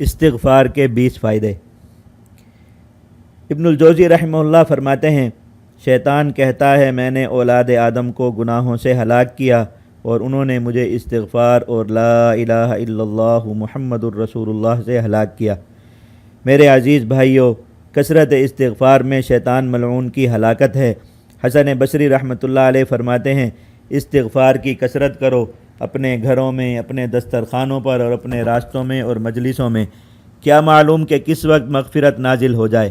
استغفار کے 20 فائدے۔ ابن الجوزی رحمہ اللہ فرماتے ہیں، شیطان کہتا ہے میں نے اولاد آدم کو گناہوں سے ہلاک کیا اور انہوں نے مجھے استغفار اور لا الہ الا اللہ محمد الرسول اللہ سے ہلاک کیا۔ میرے عزیز بھائیو، کثرت استغفار میں شیطان ملعون کی ہلاکت ہے۔ حسن بصری رحمۃ اللہ علیہ فرماتے ہیں، استغفار کی کثرت کرو، اپنے گھروں میں، اپنے دسترخوانوں پر اور اپنے راستوں میں اور مجلسوں میں، کیا معلوم کہ کس وقت مغفرت نازل ہو جائے۔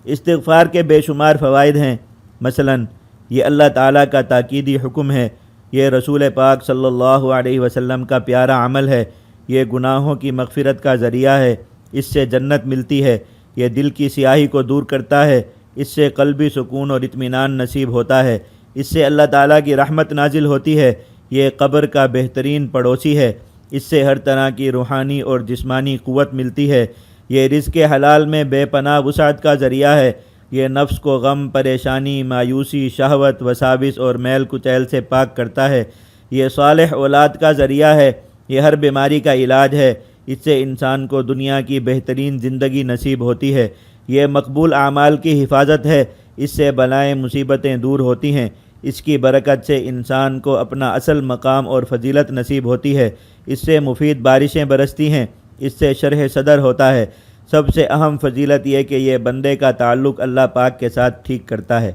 استغفار کے بے شمار فوائد ہیں، مثلاً یہ اللہ تعالیٰ کا تاکیدی حکم ہے، یہ رسول پاک صلی اللہ علیہ وسلم کا پیارا عمل ہے، یہ گناہوں کی مغفرت کا ذریعہ ہے، اس سے جنت ملتی ہے، یہ دل کی سیاہی کو دور کرتا ہے، اس سے قلبی سکون اور اطمینان نصیب ہوتا ہے، اس سے اللہ تعالیٰ کی رحمت نازل ہوتی ہے، یہ قبر کا بہترین پڑوسی ہے، اس سے ہر طرح کی روحانی اور جسمانی قوت ملتی ہے، یہ رزق حلال میں بے پناہ وسعت کا ذریعہ ہے، یہ نفس کو غم، پریشانی، مایوسی، شہوت، وساوس اور میل کچیل سے پاک کرتا ہے، یہ صالح اولاد کا ذریعہ ہے، یہ ہر بیماری کا علاج ہے، اس سے انسان کو دنیا کی بہترین زندگی نصیب ہوتی ہے، یہ مقبول اعمال کی حفاظت ہے، اس سے بلائیں مصیبتیں دور ہوتی ہیں، اس کی برکت سے انسان کو اپنا اصل مقام اور فضیلت نصیب ہوتی ہے، اس سے مفید بارشیں برستی ہیں، اس سے شرح صدر ہوتا ہے، سب سے اہم فضیلت یہ کہ یہ بندے کا تعلق اللہ پاک کے ساتھ ٹھیک کرتا ہے۔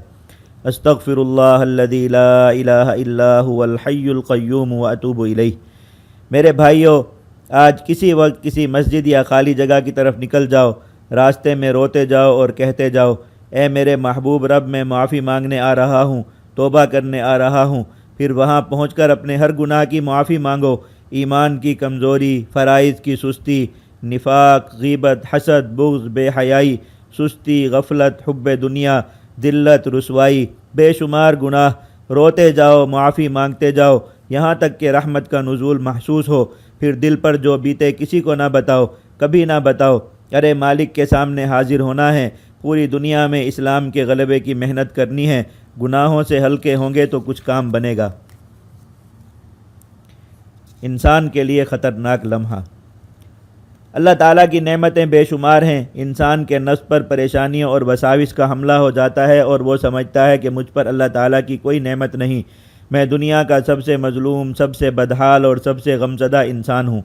استغفر اللہ الذی لا الہ الا هو الحی القیوم واتوب الیہ۔ میرے بھائیو، آج کسی وقت کسی مسجد یا خالی جگہ کی طرف نکل جاؤ، راستے میں روتے جاؤ اور کہتے جاؤ، اے میرے محبوب رب، میں معافی مانگنے آ رہا ہوں، توبہ کرنے آ رہا ہوں۔ پھر وہاں پہنچ کر اپنے ہر گناہ کی معافی مانگو، ایمان کی کمزوری، فرائض کی سستی، نفاق، غیبت، حسد، بغض، بے حیائی، سستی، غفلت، حب دنیا، ذلت، رسوائی، بے شمار گناہ، روتے جاؤ، معافی مانگتے جاؤ، یہاں تک کہ رحمت کا نزول محسوس ہو۔ پھر دل پر جو بیتے کسی کو نہ بتاؤ، کبھی نہ بتاؤ۔ ارے مالک کے سامنے حاضر ہونا ہے، پوری دنیا میں اسلام کے غلبے کی محنت کرنی ہے، گناہوں سے ہلکے ہوں گے تو کچھ کام بنے گا۔ انسان کے لیے خطرناک لمحہ۔ اللہ تعالیٰ کی نعمتیں بے شمار ہیں، انسان کے نفس پر پریشانیوں اور وساوس کا حملہ ہو جاتا ہے اور وہ سمجھتا ہے کہ مجھ پر اللہ تعالیٰ کی کوئی نعمت نہیں، میں دنیا کا سب سے مظلوم، سب سے بدحال اور سب سے غمزدہ انسان ہوں۔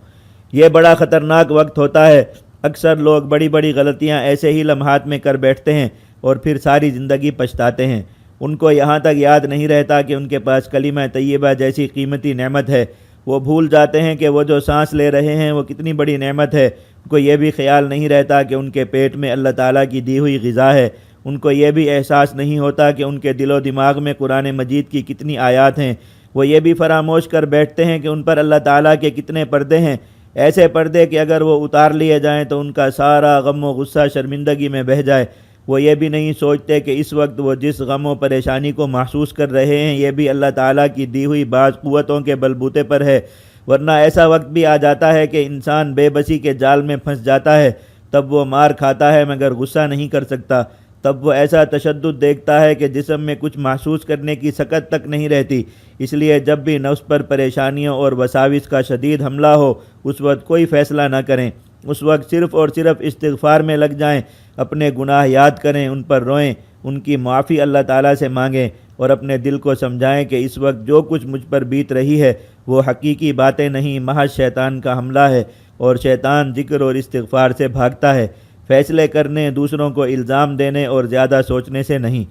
یہ بڑا خطرناک وقت ہوتا ہے۔ اکثر لوگ بڑی بڑی غلطیاں ایسے ہی لمحات میں کر بیٹھتے ہیں اور پھر ساری زندگی پچھتاتے ہیں۔ ان کو یہاں تک یاد نہیں رہتا کہ ان کے پاس کلمہ طیبہ جیسی قیمتی نعمت ہے۔ وہ بھول جاتے ہیں کہ وہ جو سانس لے رہے ہیں وہ کتنی بڑی نعمت ہے۔ ان کو یہ بھی خیال نہیں رہتا کہ ان کے پیٹ میں اللہ تعالیٰ کی دی ہوئی غذا ہے۔ ان کو یہ بھی احساس نہیں ہوتا کہ ان کے دل و دماغ میں قرآن مجید کی کتنی آیات ہیں۔ وہ یہ بھی فراموش کر بیٹھتے ہیں کہ ان پر اللہ تعالیٰ کے کتنے پردے ہیں، ایسے پردے کہ اگر وہ اتار لیے جائیں تو ان کا سارا غم و غصہ شرمندگی میں بہہ جائے۔ وہ یہ بھی نہیں سوچتے کہ اس وقت وہ جس غم و پریشانی کو محسوس کر رہے ہیں یہ بھی اللہ تعالیٰ کی دی ہوئی بعض قوتوں کے بلبوتے پر ہے، ورنہ ایسا وقت بھی آ جاتا ہے کہ انسان بے بسی کے جال میں پھنس جاتا ہے، تب وہ مار کھاتا ہے مگر غصہ نہیں کر سکتا، تب وہ ایسا تشدد دیکھتا ہے کہ جسم میں کچھ محسوس کرنے کی سکت تک نہیں رہتی۔ اس لیے جب بھی نفس پر پریشانیوں اور وساوس کا شدید حملہ ہو اس وقت کوئی فیصلہ نہ کریں، اس وقت صرف اور صرف استغفار میں لگ جائیں، اپنے گناہ یاد کریں، ان پر روئیں، ان کی معافی اللہ تعالیٰ سے مانگیں اور اپنے دل کو سمجھائیں کہ اس وقت جو کچھ مجھ پر بیت رہی ہے وہ حقیقی باتیں نہیں، محض شیطان کا حملہ ہے، اور شیطان ذکر اور استغفار سے بھاگتا ہے، فیصلے کرنے، دوسروں کو الزام دینے اور زیادہ سوچنے سے نہیں۔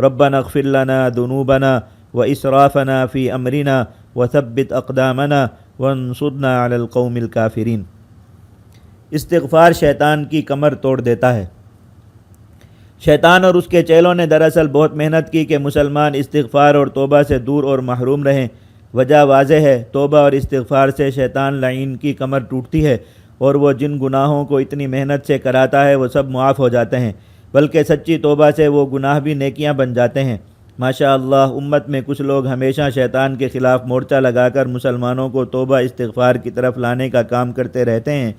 ربنا اغفر لنا ذنوبنا واسرافنا فی امرنا وثبت اقدامنا وانصرنا علی القوم الکافرین۔ استغفار شیطان کی کمر توڑ دیتا ہے۔ شیطان اور اس کے چیلوں نے دراصل بہت محنت کی کہ مسلمان استغفار اور توبہ سے دور اور محروم رہیں۔ وجہ واضح ہے، توبہ اور استغفار سے شیطان لعین کی کمر ٹوٹتی ہے اور وہ جن گناہوں کو اتنی محنت سے کراتا ہے وہ سب معاف ہو جاتے ہیں، بلکہ سچی توبہ سے وہ گناہ بھی نیکیاں بن جاتے ہیں۔ ماشاء اللہ، امت میں کچھ لوگ ہمیشہ شیطان کے خلاف مورچہ لگا کر مسلمانوں کو توبہ استغفار کی طرف لانے کا کام کرتے رہتے ہیں۔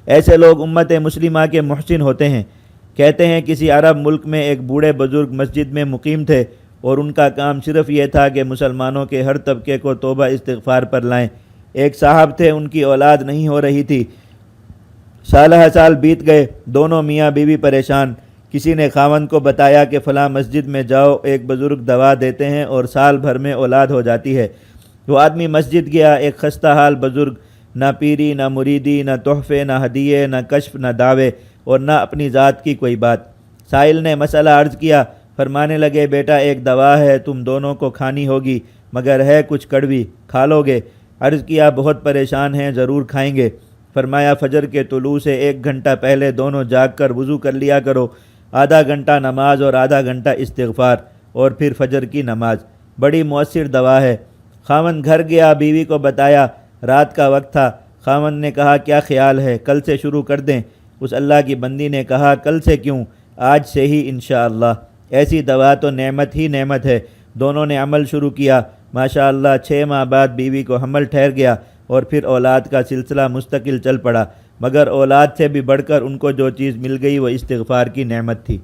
ایسے لوگ امت مسلمہ کے محسن ہوتے ہیں۔ کہتے ہیں کسی عرب ملک میں ایک بوڑھے بزرگ مسجد میں مقیم تھے اور ان کا کام صرف یہ تھا کہ مسلمانوں کے ہر طبقے کو توبہ استغفار پر لائیں۔ ایک صاحب تھے، ان کی اولاد نہیں ہو رہی تھی، سالہ سال بیت گئے، دونوں میاں بیوی پریشان۔ کسی نے خاوند کو بتایا کہ فلاں مسجد میں جاؤ، ایک بزرگ دوا دیتے ہیں اور سال بھر میں اولاد ہو جاتی ہے۔ وہ آدمی مسجد گیا، ایک خستہ حال بزرگ، نہ پیری نہ مریدی، نہ تحفے نہ ہدیے، نہ کشف نہ دعوے، اور نہ اپنی ذات کی کوئی بات۔ سائل نے مسئلہ عرض کیا، فرمانے لگے بیٹا ایک دوا ہے، تم دونوں کو کھانی ہوگی، مگر ہے کچھ کڑوی، کھا لو گے؟ عرض کیا بہت پریشان ہیں، ضرور کھائیں گے۔ فرمایا فجر کے طلوع سے 1 گھنٹہ پہلے دونوں جاگ کر وضو کر لیا کرو، آدھا گھنٹہ نماز اور آدھا گھنٹہ استغفار، اور پھر فجر کی نماز، بڑی مؤثر دوا ہے۔ خاوند گھر گیا، بیوی کو بتایا، رات کا وقت تھا۔ خاوند نے کہا کیا خیال ہے، کل سے شروع کر دیں؟ اس اللہ کی بندی نے کہا کل سے کیوں، آج سے ہی انشاءاللہ، ایسی دوا تو نعمت ہی نعمت ہے۔ دونوں نے عمل شروع کیا، ماشاءاللہ 6 ماہ بعد بیوی کو حمل ٹھہر گیا، اور پھر اولاد کا سلسلہ مستقل چل پڑا، مگر اولاد سے بھی بڑھ کر ان کو جو چیز مل گئی وہ استغفار کی نعمت تھی۔